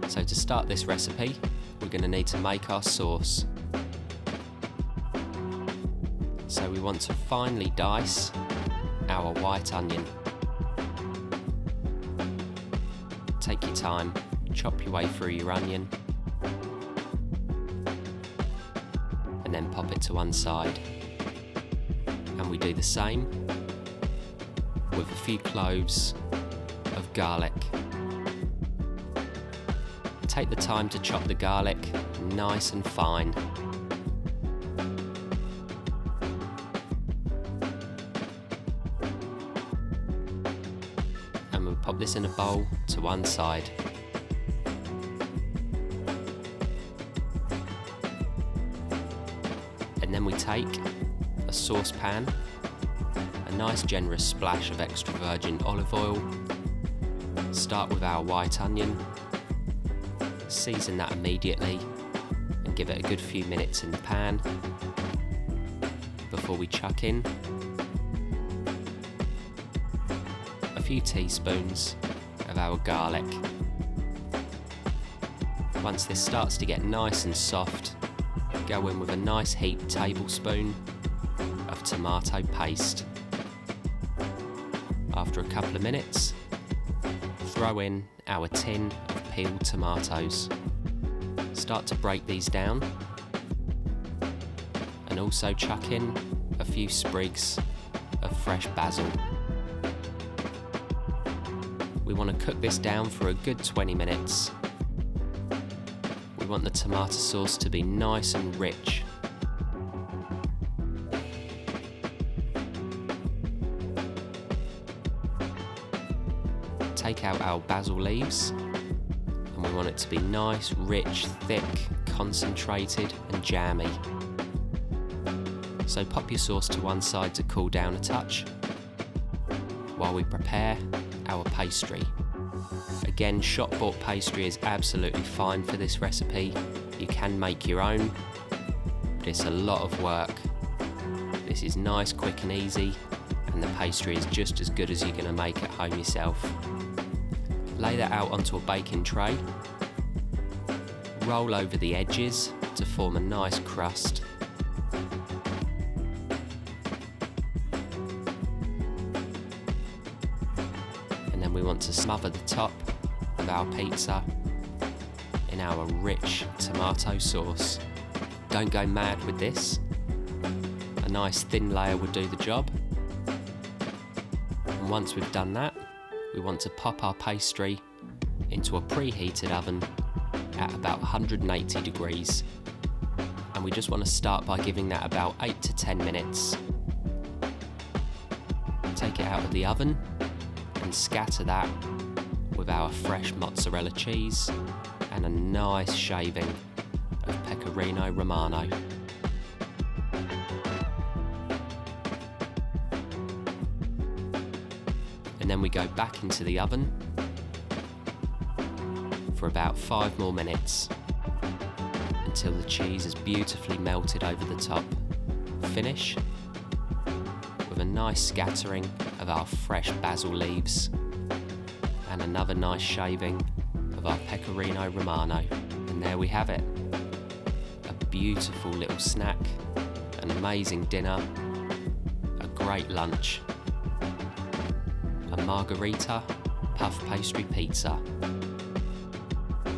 So to start this recipe, we're going to need to make our sauce. So we want to finely dice our white onion. Take your time, chop your way through your onion, and then pop it to one side. And we do the same with a few cloves of garlic. Take the time to chop the garlic nice and fine. And we'll pop this in a bowl to one side. And then we take a saucepan, a nice generous splash of extra virgin olive oil, start with our white onion, season that immediately and give it a good few minutes in the pan before we chuck in a few teaspoons of our garlic. Once this starts to get nice and soft, go in with a nice heaped tablespoon of tomato paste. After a couple of minutes, throw in our tin of peeled tomatoes. Start to break these down and also chuck in a few sprigs of fresh basil. We want to cook this down for a good 20 minutes. We want the tomato sauce to be nice and rich. Take out our basil leaves, and we want it to be nice, rich, thick, concentrated and jammy. So pop your sauce to one side to cool down a touch while we prepare our pastry. Again, shop bought pastry is absolutely fine for this recipe. You can make your own, but it's a lot of work. This is nice, quick and easy, and the pastry is just as good as you're going to make at home yourself. Lay that out onto a baking tray, roll over the edges to form a nice crust. And then we want to smother the top of our pizza in our rich tomato sauce. Don't go mad with this. A nice thin layer will do the job. And once we've done that, we want to pop our pastry into a preheated oven at about 180 degrees. And we just want to start by giving that about 8 to 10 minutes. Take it out of the oven and scatter that with our fresh mozzarella cheese and a nice shaving of pecorino romano. And then we go back into the oven for about 5 more minutes until the cheese is beautifully melted over the top. Finish with a nice scattering of our fresh basil leaves and another nice shaving of our pecorino romano. And there we have it. A beautiful little snack, an amazing dinner, a great lunch. A Margherita Puff Pastry Pizza.